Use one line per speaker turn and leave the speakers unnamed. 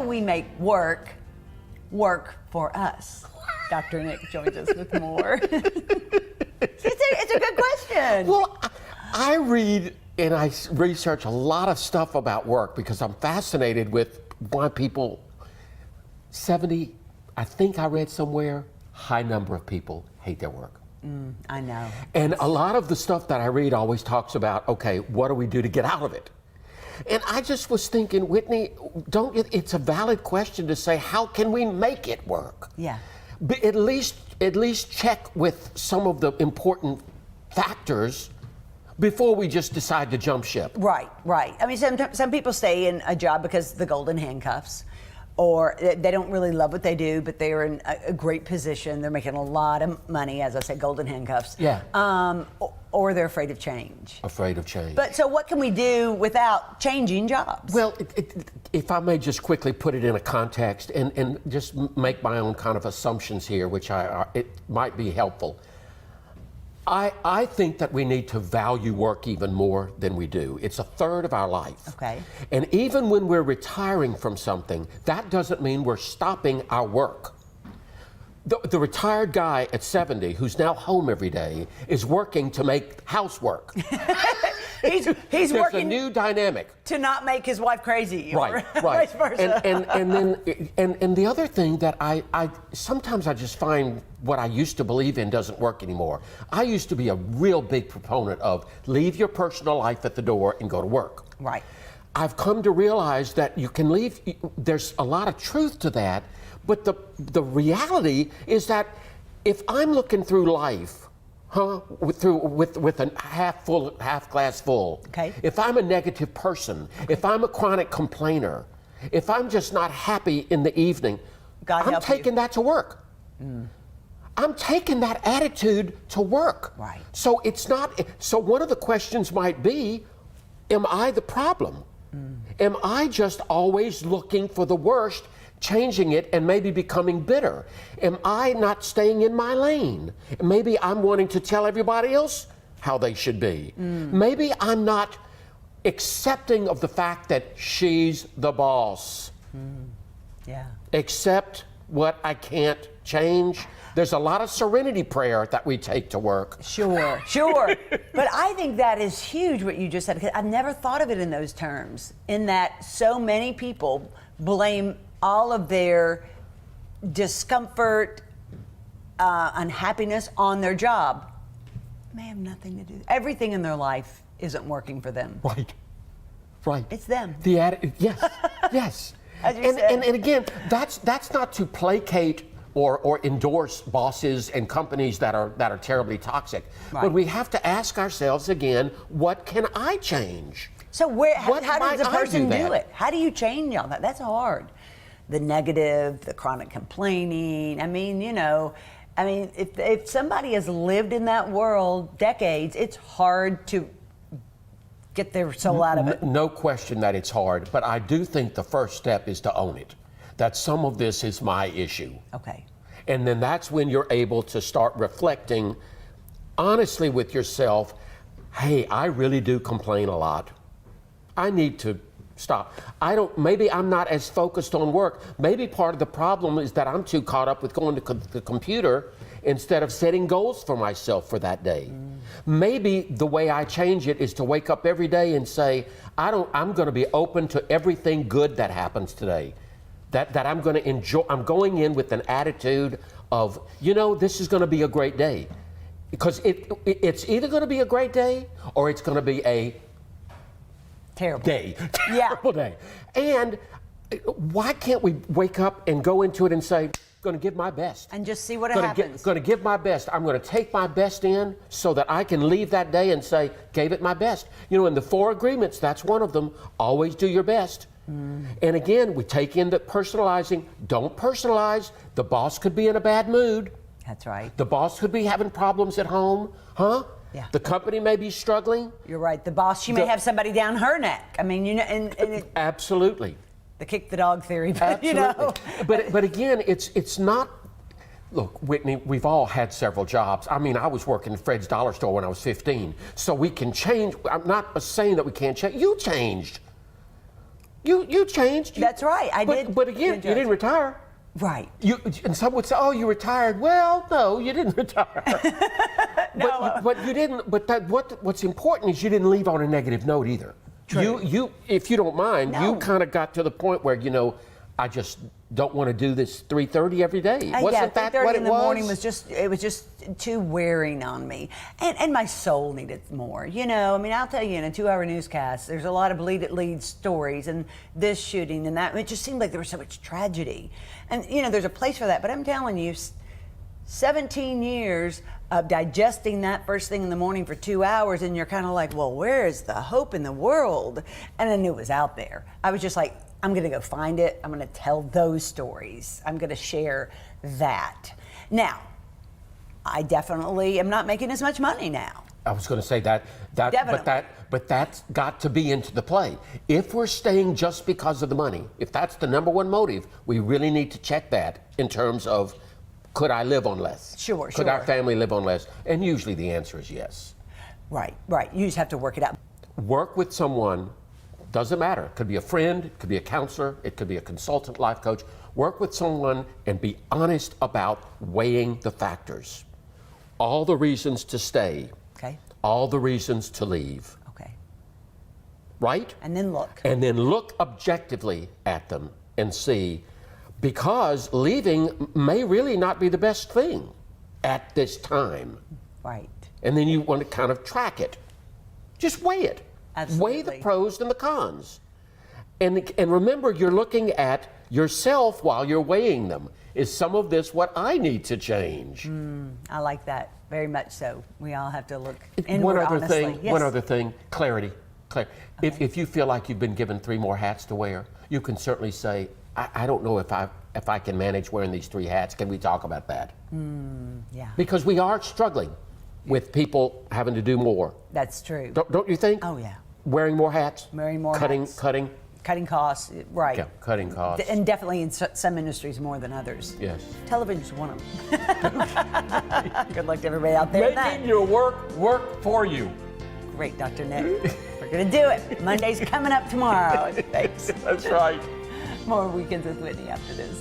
we make work for us? Dr. Nick joins us with more. It's a good question.
Well, I read and I research a lot of stuff about work because I'm fascinated with why people, 70, I think I read somewhere, high number of people hate their work.
I know.
And a lot of the stuff that I read always talks about, okay, what do we do to get out of it? And I just was thinking, Whitney, it's a valid question to say, how can we make it work?
Yeah.
But at least check with some of the important factors before we just decide to jump ship.
Right. I mean, some people stay in a job because the golden handcuffs, or they don't really love what they do, but they are in a great position. They're making a lot of money, as I said, golden handcuffs.
Yeah.
Or they're afraid of change.
Afraid of change.
But so what can we do without changing jobs?
Well, if I may just quickly put it in a context and just make my own kind of assumptions here, which it might be helpful. I think that we need to value work even more than we do. It's a third of our life.
Okay.
And even when we're retiring from something, that doesn't mean we're stopping our work. The retired guy at 70 who's now home every day is working to make housework.
He's
There's
working
a new dynamic
to not make his wife crazy,
right.
or vice versa.
And the other thing that I sometimes I just find what I used to believe in doesn't work anymore. I used to be a real big proponent of leave your personal life at the door and go to work.
Right.
I've come to realize that you can leave. There's a lot of truth to that, but the reality is that if I'm looking through life, with a half glass full.
Okay.
If I'm a negative person, if I'm a chronic complainer, if I'm just not happy in the evening, I'm taking that to work. I'm taking that attitude to work.
Right.
So it's not. So one of the questions might be, am I the problem? Am I just always looking for the worst, changing it and maybe becoming bitter? Am I not staying in my lane? Maybe I'm wanting to tell everybody else how they should be. Maybe I'm not accepting of the fact that she's the boss.
Yeah.
Accept what I can't change. There's a lot of serenity prayer that we take to work.
Sure. But I think that is huge what you just said, because I've never thought of it in those terms, in that so many people blame all of their discomfort, unhappiness on their job. It may have nothing to do. Everything in their life isn't working for them.
Right.
It's them.
Yes.
As you said.
And again, that's not to placate or endorse bosses and companies that are terribly toxic.
Right.
But we have to ask ourselves again, what can I change?
So how does a person do it? How do you change all that? That's hard. The negative, the chronic complaining. I mean, if somebody has lived in that world decades, it's hard to get their soul out of it.
No question that it's hard, but I do think the first step is to own it. That some of this is my issue.
Okay.
And then that's when you're able to start reflecting honestly with yourself, hey, I really do complain a lot. I need to stop. Maybe I'm not as focused on work. Maybe part of the problem is that I'm too caught up with going to the computer instead of setting goals for myself for that day. Maybe the way I change it is to wake up every day and say, I'm going to be open to everything good that happens today. That I'm going to enjoy. I'm going in with an attitude of, this is going to be a great day. Because it's either going to be a great day or it's going to be a
terrible
day. Terrible day. And why can't we wake up and go into it and say, going to give my best.
And just see what happens.
Going to give my best. I'm going to take my best in so that I can leave that day and say, gave it my best. In the 4 agreements, that's one of them. Always do your best. And again, we take in the personalizing. Don't personalize. The boss could be in a bad mood.
That's right.
The boss could be having problems at home.
Yeah.
The company may be struggling.
You're right. The boss, she may have somebody down her neck. I mean,
Absolutely.
The kick the dog theory, but
Absolutely. But again, it's not. Look, Whitney, we've all had several jobs. I mean, I was working at Fred's Dollar Store when I was 15, so we can change. I'm not saying that we can't change. You changed. You changed.
That's right. I did.
But again, you didn't retire.
Right.
And some would say, "Oh, you retired." Well, no, you didn't retire.
No.
But you didn't. But what's important is you didn't leave on a negative note either.
True.
You, if you don't mind,
No.
you kind of got to the point where I just don't want to do this 3:30 every day. Wasn't that what it
in the
was?
morning was just too wearing on me, and my soul needed more. I mean, I'll tell you, in a 2-hour newscast, there's a lot of bleed it leads stories, and this shooting and that. It just seemed like there was so much tragedy, and there's a place for that. But I'm telling you, 17 years of digesting that first thing in the morning for 2 hours, and you're kind of like, well, where is the hope in the world? And I knew it was out there. I was just like, I'm going to go find it. I'm going to tell those stories. I'm going to share that. Now, I definitely am not making as much money now.
I was going to say that
Definitely.
but that's got to be into the play. If we're staying just because of the money, if that's the number one motive, we really need to check that in terms of, could I live on less?
Sure.
Could our family live on less? And usually the answer is yes.
Right. You just have to work it out.
Work with someone, doesn't matter. It could be a friend, it could be a counselor, it could be a consultant life coach. Work with someone and be honest about weighing the factors. All the reasons to stay.
Okay.
All the reasons to leave.
Okay.
Right?
And then look.
And then look objectively at them and see, because leaving may really not be the best thing at this time.
Right.
And then you want to kind of track it. Just weigh it.
Absolutely.
Weigh the pros and the cons. And remember, you're looking at yourself while you're weighing them. Is some of this what I need to change?
I like that very much so. We all have to look inward,
One
honestly.
other thing, clarity. Okay. If you feel like you've been given 3 more hats to wear, you can certainly say, I don't know if I can manage wearing these 3 hats. Can we talk about that?
Yeah.
Because we are struggling with people having to do more.
That's true.
Don't you think?
Oh, yeah.
Wearing more hats?
Wearing more hats.
Cutting
Costs, right.
Yeah, cutting costs.
And definitely in some industries more than others.
Yes.
Television's one of them. Good luck to everybody out there.
Making your work for you.
Great, Dr. Nick. We're going to do it. Monday's coming up tomorrow. Thanks.
That's right.
More Weekends with Whitney after this.